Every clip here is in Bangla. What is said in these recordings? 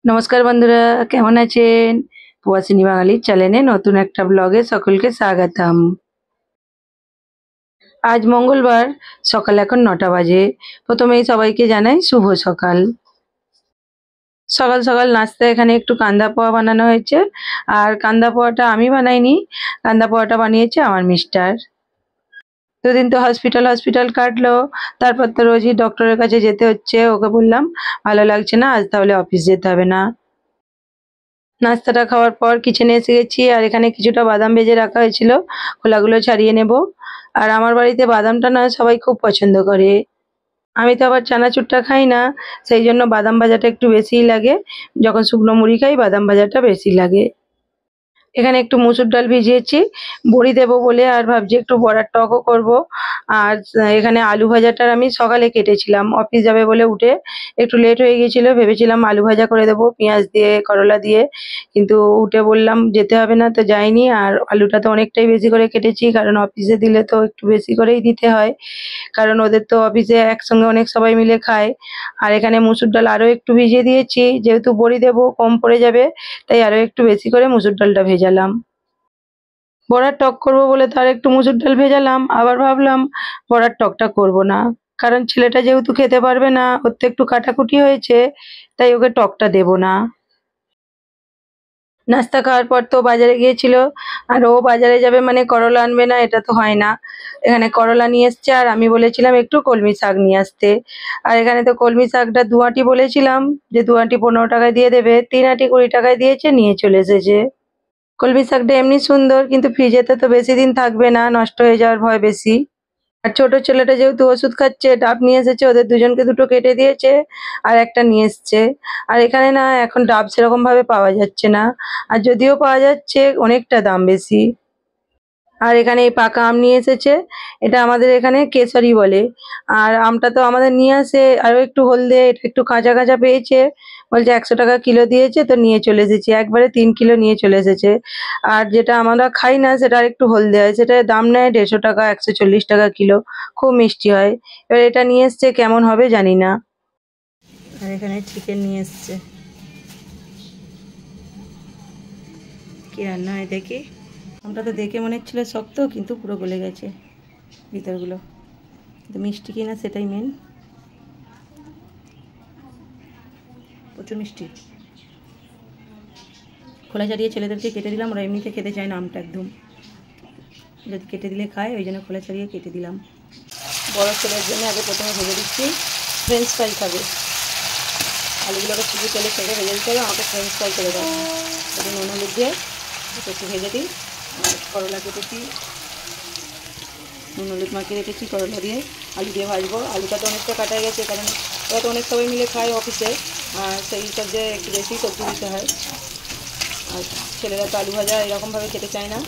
নমস্কার বন্ধুরা, কেমন আছেন? প্রবাসিনী বাঙালির চ্যানেলে নতুন একটা ব্লগে সকলকে স্বাগতম। আজ মঙ্গলবার, সকাল এখন 9টা বাজে। প্রথমেই সবাইকে জানাই শুভ সকাল। সকাল সকাল নাস্তা এখানে একটু কান্দা পোহা বানানো হয়েছে। আর কান্দা পোহাটা আমি বানাইনি, কান্দা পোহাটা বানিয়েছে আমার মিস্টার। দুদিন তো হসপিটাল কাটলো, তারপর তো রোজই ডক্টরের কাছে যেতে হচ্ছে। ওকে বললাম ভালো লাগছে না, আজ তাহলে অফিস যেতে হবে না। নাস্তাটা খাওয়ার পর কিচেনে এসে গেছি, আর এখানে কিছুটা বাদাম ভেজে রাখা হয়েছিল, খোলাগুলো ছাড়িয়ে নেব। আর আমার বাড়িতে বাদামটা না সবাই খুব পছন্দ করে। আমি তো আবার চানাচুরটা খাই না, সেই জন্য বাদাম ভাজাটা একটু বেশিই লাগে। যখন শুকনো মুড়ি খাই বাদাম ভাজাটা বেশি লাগে। এখানে একটু মুসুর ডাল ভিজিয়েছি বড়ি দেবো বলে, আর ভাবছি একটু বড়ার টকও করব। আর এখানে আলু ভাজাটার আমি সকালে কেটেছিলাম, অফিস যাবে বলে উঠে একটু লেট হয়ে গিয়েছিল, ভেবেছিলাম আলু ভাজা করে দেবো পেঁয়াজ দিয়ে করলা দিয়ে, কিন্তু উঠে বললাম যেতে হবে না, তো যাইনি। আর আলুটা তো অনেকটাই বেশি করে কেটেছি, কারণ অফিসে দিলে তো একটু বেশি করেই দিতে হয়, কারণ ওদের তো অফিসে একসঙ্গে অনেক সবাই মিলে খায়। আর এখানে মুসুর ডাল আরও একটু ভিজিয়ে দিয়েছি, যেহেতু বড়ি দেবো কম পড়ে যাবে, তাই আরও একটু বেশি করে মুসুর ডালটা ভেজালাম। বড়ার টক করবো বলে তার একটু মুসুর ডাল ভেজালাম, আবার ভাবলাম বড়ার টকটা করব না, কারণ ছেলেটা যেহেতু খেতে পারবে না, ওর তো একটু কাটাকুটি হয়েছে, তাই ওকে টকটা দেব না। নাস্তা খাওয়ার পর তো বাজারে গিয়েছিল, আর ও বাজারে যাবে মানে করলা আনবে না, এটা তো হয় না। এখানে করলা নিয়ে এসছে, আর আমি বলেছিলাম একটু কলমি শাক নিয়ে আসতে। আর এখানে তো কলমি শাকটা 2 আঁটি বলেছিলাম, যে 2 আঁটি 15 টাকায় দিয়ে দেবে, 3 আঁটি 20 টাকায় দিয়েছে, নিয়ে চলে এসেছে। কলমি শাকটা এমনি সুন্দর, কিন্তু ফ্রিজেতে তো বেশি দিন থাকবে না, নষ্ট হয়ে যাওয়ার ভয় বেশি। আর ছোট ছেলেটা যেহেতু ওষুধ খাচ্ছে, ডাব নিয়ে এসেছে, ওদের দুজনকে দুটো কেটে দিয়েছে, আর একটা নিয়ে এসছে। আর এখানে না এখন ডাব সেরকম ভাবে পাওয়া যাচ্ছে না, আর যদিও পাওয়া যাচ্ছে অনেকটা দাম বেশি। আর এখানে এই পাকা আম নিয়ে এসেছে, এটা আমাদের এখানে কেশরী বলে। আর আমটা তো আমাদের নিয়ে আসে আরো একটু হলদে, এটা একটু কাঁচা কাঁচা পেয়েছে, বলছে 100 টাকা কিলো দিয়েছে, তো নিয়ে চলে এসেছি, একবারে 3 কিলো নিয়ে চলে এসেছে। আর যেটা আমরা খাই না সেটা আর একটু হলদে হয়, সেটার দাম নেয় 150 টাকা, 140 টাকা কিলো, খুব মিষ্টি হয়। এবার এটা নিয়ে এসছে, কেমন হবে জানি না। আর এখানে চিকেন নিয়ে এসছে, কি রান্না হয় দেখি। আমটা তো দেখে মনে হচ্ছিল শক্ত, কিন্তু পুরো গলে গেছে ভিতরগুলো। তো মিষ্টি কিনা সেটাই মেন, প্রচুর মিষ্টি। খোলা ছাড়িয়ে ছেলেদেরকে কেটে দিলাম, ওরা এমনিতে খেতে চায় না আমটা একদম, যদি কেটে দিলে খায়, ওই জন্য খোলা ছাড়িয়ে কেটে দিলাম। বড় ছেলের জন্য আগে প্রথমে ভেজে দিচ্ছি, ফ্রেঞ্চ ফ্রাই খাবে। আলুগুলোকে শুধু তেলে ছেড়ে ভেজে দিতে হবে, আমাকে ফ্রেঞ্চ ফ্রাই করে দাও। একটু নুন হলুদ দিয়ে একটু ভেজে দিই। আর করলা কেটেছি, নুন হলুদ মাখিয়ে রেখেছি, করলা দিয়ে আলু দিয়ে ভাজবো। আলুটা তো অনেকটা কাটা গেছে, কারণ ওরা তো অনেক সবাই মিলে খায় অফিসে, আর সেই হিসাবে একটু বেশি সবজি দিতে হয়। আর ছেলেরা তো আলু ভাজা এরকমভাবে খেতে চায় না,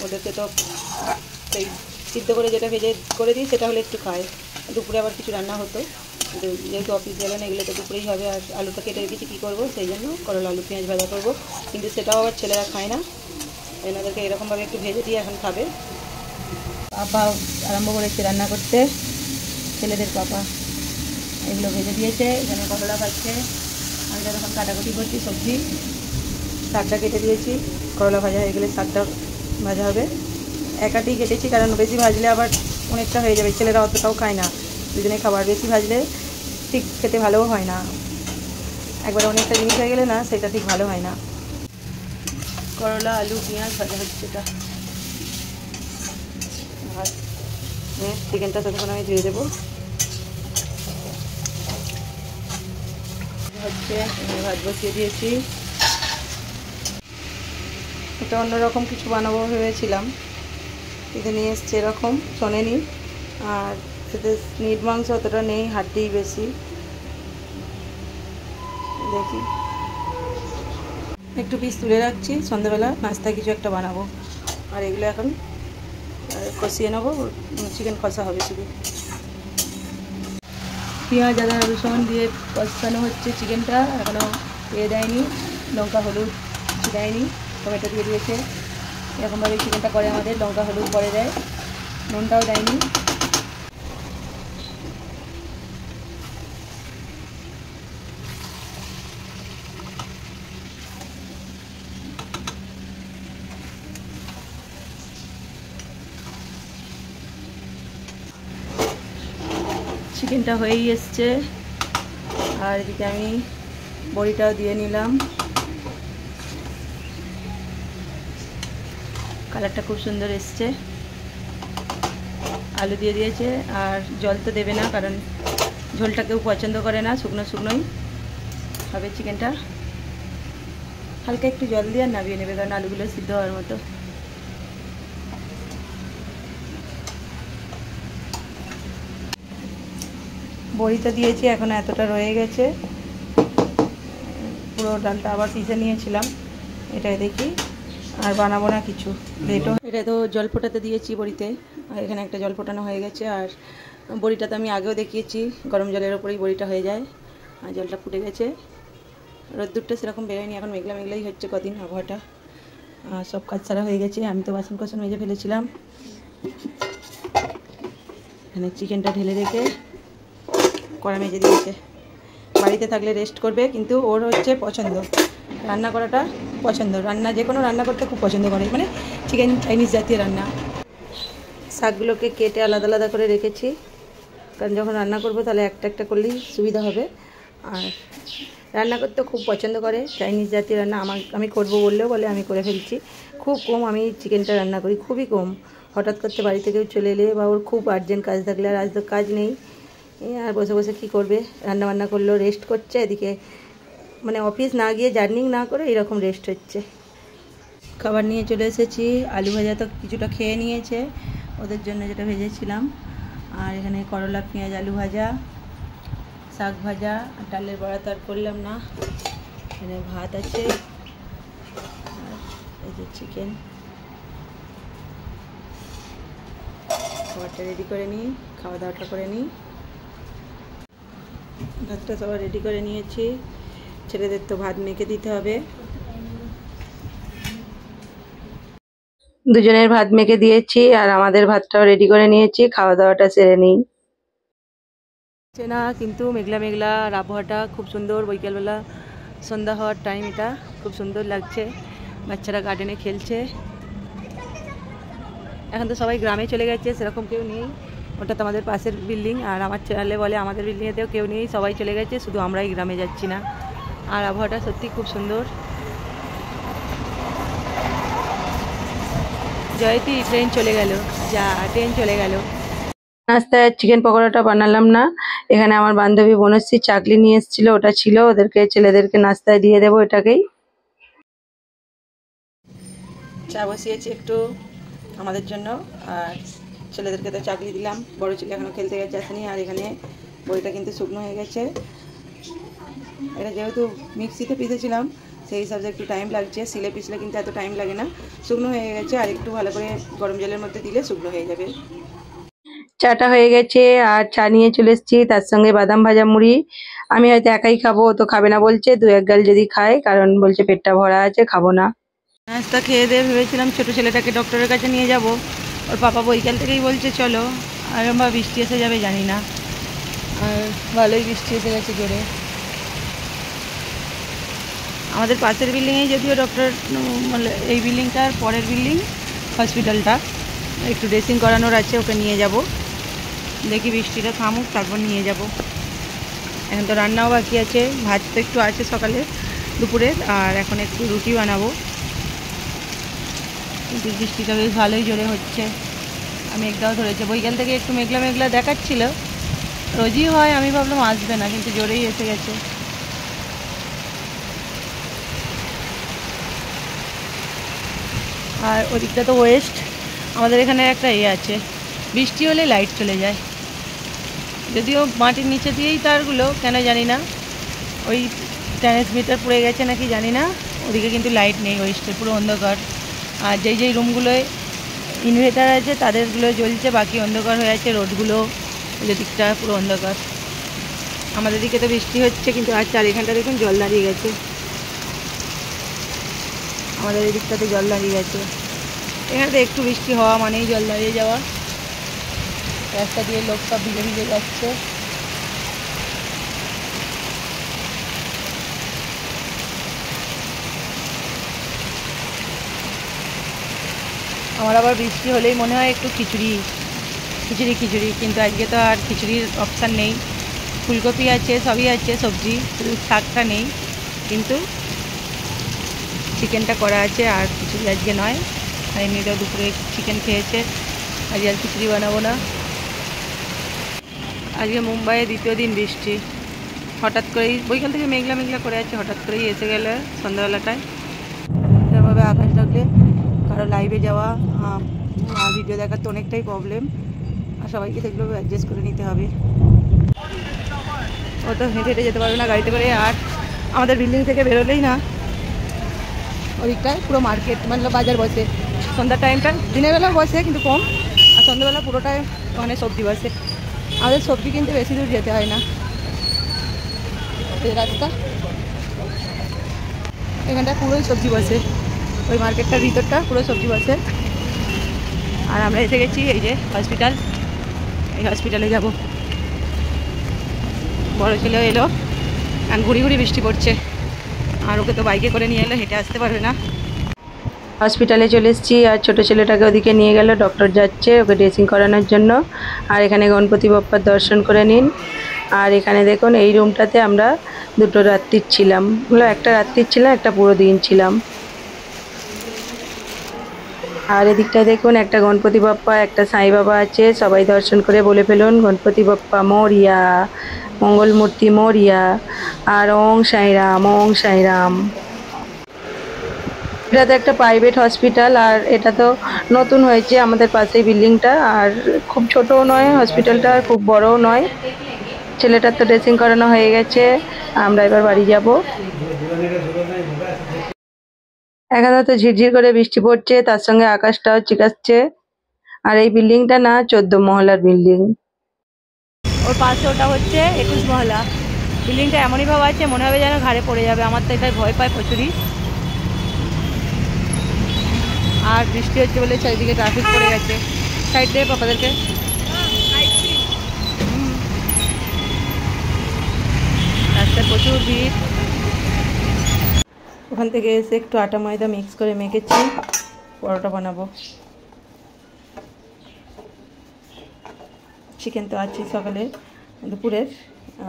ওদেরকে তো সেই সিদ্ধ করে যেটা ভেজে করে দিই সেটা হলে একটু খায়। দুপুরে আবার কিছু রান্না হতো, কিন্তু যেহেতু অফিস যাবে না, এগুলো তো দুপুরেই হবে। আর আলুটা কেটে রেখেছি, কী করবো, সেই জন্য করলা আলু পেঁয়াজ ভাজা করবো, কিন্তু সেটাও আবার ছেলেরা খায় না, এনাদেরকে এরকমভাবে একটু ভেজে দিয়ে এখন খাবে। পাপা আরম্ভ করেছে রান্না করতে, ছেলেদের পাপা এগুলো ভেজে দিয়েছে, এখানে করলা ভাজছে, আমি যখন কাটাকুটি করছি সবজি। শাকটা কেটে দিয়েছি, করলা ভাজা হয়ে গেলে শাকটা ভাজা হবে। একাতেই কেটেছি, কারণ বেশি ভাজলে আবার অনেকটা হয়ে যাবে, ছেলেরা অতটাও খায় না, দুজনে খাবার বেশি ভাজলে ঠিক খেতে ভালোও হয় না, একবার অনেকটা জিনিস হয়ে গেলে না সেটা ঠিক ভালো হয় না। করলা আলু পেঁয়াজ ভাজা হচ্ছে, এটা ভাত চিকেনটা ততক্ষণ আমি ধুয়ে দেবো। হচ্ছে ভাত বসিয়ে দিয়েছি, এটা অন্যরকম কিছু বানাবো ভেবেছিলাম, কিন্তু নিয়ে এসছে এরকম শোনেনি। আর এতে নিট মাংস অতটা নেই, হাড্ডিই বেশি। দেখি একটু পিস তুলে রাখছি, সন্ধ্যাবেলা নাস্তা কিছু একটা বানাবো। আর এগুলো এখন কষিয়ে নেবো, চিকেন কষা হবে শুধু। পেঁয়াজ আদা রসুন দিয়ে কষানো হচ্ছে চিকেনটা, এখনও দিয়ে দেয়নি, লঙ্কা হলুদ কিছু দেয়নি, টমেটো দিয়ে দিয়েছে। এরকমভাবে চিকেনটা করে আমাদের, লঙ্কা হলুদ পরে দেয়, নুনটাও দেয়নি। চিকেনটা হয়েই এসছে আর এদিকে আমি বড়িটাও দিয়ে নিলাম। কালারটা খুব সুন্দর এসছে। আলু দিয়ে দিয়েছে আর জল তো দেবে না, কারণ ঝোলটা কেউ পছন্দ করে না, শুকনো শুকনোই হবে চিকেনটা। হালকা একটু জল দিয়ে আর নামিয়ে নেবে, কারণ আলুগুলো সিদ্ধ হওয়ার মতো। বড়িটা দিয়েছি, এখন এতটা রয়ে গেছে, পুরো ডালটা আবার পিষে নিয়েছিলাম। এটাই দেখি আর বানাবো না কিছু, লেটও। এটা তো জল ফোটাতে দিয়েছি বড়িতে, আর এখানে একটা জল ফোটানো হয়ে গেছে। আর বড়িটা তো আমি আগেও দেখিয়েছি, গরম জলের ওপরেই বড়িটা হয়ে যায়। আর জলটা ফুটে গেছে, রোদ্দুরটা সেরকম বেরোয়নি, এখন মেঘলা মেঘলাই হচ্ছে কদিন আবহাওয়াটা। সব কাজ সারা হয়ে গেছে, আমি তো বাসন কোসন মেজে ফেলেছিলাম। এখানে চিকেনটা ঢেলে রেখে কড়া মেজে দিয়েছে। বাড়িতে থাকলে রেস্ট করবে, কিন্তু ওর হচ্ছে পছন্দ রান্না করাটা, পছন্দ রান্না, যে কোনো রান্না করতে খুব পছন্দ করে, মানে চিকেন চাইনিজ জাতীয় রান্না। শাকগুলোকে কেটে আলাদা আলাদা করে রেখেছি, কারণ যখন রান্না করবো তাহলে একটা একটা করলেই সুবিধা হবে। আর রান্না করতে খুব পছন্দ করে চাইনিজ জাতীয় রান্না। আমি করবো বললেও বলে, আমি করে ফেলছি। খুব কম আমি চিকেনটা রান্না করি, খুবই কম। হঠাৎ করতে বাড়ি থেকেও চলে এলে বা ওর খুব আর্জেন্ট কাজ থাকলে, আর আজ তো কাজ নেই, আর বসে বসে কী করবে, রান্না বান্না করলেও রেস্ট করছে, এদিকে মানে অফিস না গিয়ে জার্নি না করে এরকম রেস্ট হচ্ছে। খাবার নিয়ে চলে এসেছি। আলু ভাজা তো কিছুটা খেয়ে নিয়েছে ওদের জন্য, যেটা ভেজেছিলাম। আর এখানে করলা পেঁয়াজ আলু ভাজা, শাক ভাজা, আর ডালের বড়া তো আর করলাম না। এখানে ভাত আছে, আর এই যে চিকেন। খাবারটা রেডি করে নিই, খাওয়া দাওয়াটা করে নিই। ভাতটা সবার রেডি করে নিয়েছি, ছেলেদের তো ভাত মেখে দিতে হবে। দুজনের ভাত মেখে দিয়েছি, আর আমাদের ভাতটাও রেডি করে নিয়েছি, খাওয়া দাওয়াটা সেরে নিই। না কিন্তু মেঘলা মেঘলা, আর আবহাওয়াটা খুব সুন্দর। বৈকালবেলা সন্ধ্যা হওয়ার টাইম, এটা খুব সুন্দর লাগছে। বাচ্চারা গার্ডেনে খেলছে। এখন তো সবাই গ্রামে চলে গেছে, সেরকম কেউ নেই। ওটা তো আমাদের পাশের বিল্ডিং, আর আমার ছেলে বলে আমাদের বিল্ডিংয়েতেও কেউ নেই, সবাই চলে গেছে, শুধু আমরাই গ্রামে যাচ্ছি না। আর আবহাওয়াটা সত্যি খুব সুন্দর। জয়তি ট্রেন চলে গেল, যা ট্রেন চলে গেল। নাস্তায় চিকেন পকোড়াটা বানালাম না, এখানে আমার বান্ধবী বনশ্রী চাকলি নিয়ে এসেছিল, ওটা ছিল, ওদেরকে ছেলেদেরকে নাস্তায় দিয়ে দেবো এটাকেই। চা বসিয়েছি একটু আমাদের জন্য, আর ছেলেদেরকে তো চাকলি দিলাম। বড় ছেলে এখনো খেলতে গেছে, আসেনি। আর এখানে বড়িটা কিন্তু শুকনো হয়ে গেছে। এটা যেহেতু মিক্সিতে পিষেছিলাম, সেই হিসাবে একটু টাইম লাগছে। সিলে পিষলে কিন্তু এত টাইম লাগে না। শুকনো হয়ে গেছে, আর একটু ভালো করে গরম জলের মধ্যে দিলে শুকনো হয়ে যাবে। চাটা হয়ে গেছে, আর চা নিয়ে চলে এসেছি, তার সঙ্গে বাদাম ভাজা মুড়ি। আমি হয়তো একাই খাবো, তো খাবে না বলছে, দু এক গাল যদি খায়, কারণ বলছে পেটটা ভরা আছে, খাবো না। নাস্তা খেয়ে দিয়ে ভেবেছিলাম ছোটো ছেলেটাকে ডক্টরের কাছে নিয়ে যাব, ওর পাপা বৈকাল থেকেই বলছে চলো। আর বা বৃষ্টি এসে যাবে জানি না, আর ভালোই বৃষ্টি এসে গেছে জোরে। আমাদের পাশের বিল্ডিংয়েই যদিও ডক্টর, মানে এই বিল্ডিংটার পরের বিল্ডিং হসপিটালটা, একটু ড্রেসিং করানোর আছে, ওকে নিয়ে যাব। দেখি বৃষ্টিটা থামুক, তারপর নিয়ে যাব। এখন তো রান্নাও বাকি আছে, ভাত তো একটু আছে সকালে দুপুরের, আর এখন একটু রুটি বানাবো। কিন্তু বৃষ্টিটা বেশ ভালোই জোরে হচ্ছে, আমি মেঘটাও ধরেছে। বৈকাল থেকে একটু মেঘলা মেঘলা দেখাচ্ছিল, রোজই হয়, আমি ভাবলাম আসবে না, কিন্তু জোরেই এসে গেছে। আর ওদিকটা তো ওয়েস্ট, আমাদের এখানে একটা আছে, বৃষ্টি হলে লাইট চলে যায়। যদিও মাটির নিচে দিয়েই তারগুলো, কেন জানি না, ওই ট্রান্সমিটার পড়ে গেছে নাকি জানি না, ওদিকে কিন্তু লাইট নেই, ওয়েস্টে পুরো অন্ধকার। আর যেই রুমগুলোয় ইনভার্টার আছে তাদেরগুলো জ্বলছে, বাকি অন্ধকার হয়ে আছে। রোডগুলো ওদিকটা পুরো অন্ধকার। আমাদের দিকে তো বৃষ্টি হচ্ছে, কিন্তু আর 4 ঘন্টা দেখুন জল দাঁড়িয়ে গেছে, আমাদের এই দিকটাতে জল দাঁড়িয়ে গেছে। এখানে তো একটু বৃষ্টি হওয়া মানেই জল দাঁড়িয়ে যাওয়া। রাস্তা দিয়ে লোক সব ভিজে ভিজে যাচ্ছে। আমার আবার বৃষ্টি হলেই মনে হয় একটু খিচুড়ি, খিচুড়ি খিচুড়ি, কিন্তু আজকে তো আর খিচুড়ির অপশান নেই। ফুলকপি আছে, সবই আছে সবজি, শুধু শাকটা নেই। কিন্তু চিকেনটা করা আছে, আর খিচুড়ি আজকে নয়। আর এমনিতেও দুপুরে চিকেন খেয়েছে, আজকে আর খিচুড়ি বানাবো না। আজকে মুম্বাইয়ে দ্বিতীয় দিন বৃষ্টি। হঠাৎ করেই বৈকাল থেকে মেঘলা মেঘলা করে আছে, হঠাৎ করেই এসে গেলে সন্ধ্যাবেলাটায়। এভাবে আকাশ ডাকলে কারো লাইভে যাওয়া আর ভিডিও দেখার তো অনেকটাই প্রবলেম, আর সবাইকে সেগুলো অ্যাডজাস্ট করে নিতে হবে। ও তো হেঁটে হেঁটে যেতে পারবে না, গাড়িতে করে। আর আমাদের বিল্ডিং থেকে বেরোলেই না ওদিকটায় পুরো মার্কেট, মানে বাজার বসে সন্ধ্যার টাইমটা। দিনের বেলা বসে কিন্তু কম, আর সন্ধ্যাবেলা পুরোটাই ওখানে সবজি বসে। আমাদের সবজি কিনতে বেশি দূর যেতে হয় না। এই রাস্তা এখানটা পুরোই সবজি বসে, ওই মার্কেটটার ভিতরটা পুরো সবজি বসে। আর আমরা এসে গেছি এই যে হসপিটাল, এই হসপিটালে যাব। বড় ছেলেও এলো, আর ঘুরি ঘুরি বৃষ্টি পড়ছে, আর ওকে তো বাইকে করে নিয়ে এলো, হেঁটে আসতে পারবে না। হসপিটালে চলে এসেছি, আর ছোটো ছেলেটাকে ওদিকে নিয়ে গেল, ডক্টর যাচ্ছে ওকে ড্রেসিং করানোর জন্য। আর এখানে গণপতি বাপ্পার দর্শন করে নিন। আর এখানে দেখুন এই রুমটাতে আমরা দুটো রাত্রির ছিলাম, একটা রাত্রির ছিলাম, একটা পুরো দিন ছিলাম। আর এদিকটায় দেখুন একটা গণপতি বাপ্পা, একটা সাই বাবা আছে। সবাই দর্শন করে বলে ফেলুন গণপতি বাপ্পা মোরিয়া, মঙ্গলমূর্তি মোরিয়া, আর ওং সাইরাম, ওং সাইরাম। এটা তো একটা প্রাইভেট হসপিটাল, আর এটা তো নতুন হয়েছে আমাদের পাশেই বিল্ডিংটা। আর খুব ছোটও নয় হসপিটালটা, আর খুব বড়ও নয়। ছেলেটার তো ড্রেসিং করানো হয়ে গেছে, আমরা এবার বাড়ি যাব। এখানে তো ঝিরঝির করে বৃষ্টি পড়ছে, তার সঙ্গে আকাশটাও চিকাচ্ছে। আর এই বিল্ডিংটা না 14 মহলার বিল্ডিং। ওর পাশে ওটা হচ্ছে 21 মহলা। বিল্ডিংটা এমনই ভাবে আছে, মনে হবে যেন ঘাড়ে পড়ে যাবে। আমার তো এটাই ভয় পায় প্রচুরই। আর বৃষ্টি হচ্ছে বলে চারিদিকে ট্রাফিক পড়ে গেছে। সাইড দিয়ে পাপাদেরকে, রাস্তায় প্রচুর ভিড়। ওখান থেকে এসে একটু আটা ময়দা মিক্স করে মেখেছি, পরোটা বানাবো। চিকেন তো আছে সকালে দুপুরের,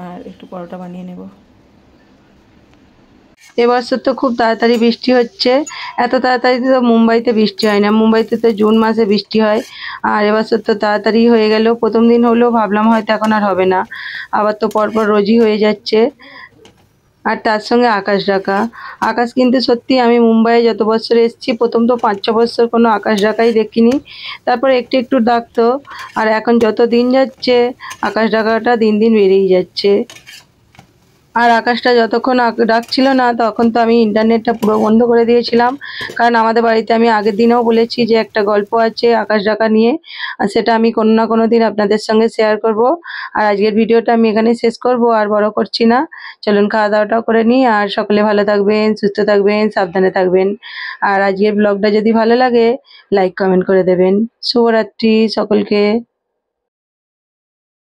আর একটু পরোটা বানিয়ে নেব। এবছর তো খুব তাড়াতাড়ি বৃষ্টি হচ্ছে, এত তাড়াতাড়ি তো মুম্বাইতে বৃষ্টি হয় না। মুম্বাইতে তো জুন মাসে বৃষ্টি হয়, আর এবছর তো তাড়াতাড়ি হয়ে গেল। প্রথম দিন হলেও ভাবলাম হয়তো এখন আর হবে না, আবার তো পরপর রোজই হয়ে যাচ্ছে। আর তার সঙ্গে আকাশ ডাকা। আকাশ কিন্তু সত্যি আমি মুম্বাইয়ে যত বছর এসেছি প্রথম তো 5-6 বছর কোনো আকাশ ডাকাই দেখিনি, তারপর একটু একটু ডাকতো। আর এখন যত দিন যাচ্ছে আকাশ ডাকাটা দিন দিন বেড়েই যাচ্ছে। আর আকাশটা যতক্ষণ ডাকছিল না তখন তো আমি ইন্টারনেটটা পুরো বন্ধ করে দিয়েছিলাম, কারণ আমাদের বাড়িতে আমি আগের দিনেও বলেছি যে একটা গল্প আছে আকাশ ডাকা নিয়ে, আর সেটা আমি কোনো না কোনো দিন আপনাদের সঙ্গে শেয়ার করব। আর আজকের ভিডিওটা আমি এখানে শেষ করব, আর বড় করছি না। চলুন খাওয়া দাওয়াটাও করে নিই, আর সকলে ভালো থাকবেন, সুস্থ থাকবেন, সাবধানে থাকবেন। আর আজকের ব্লগটা যদি ভালো লাগে লাইক কমেন্ট করে দেবেন। শুভরাত্রি সকলকে।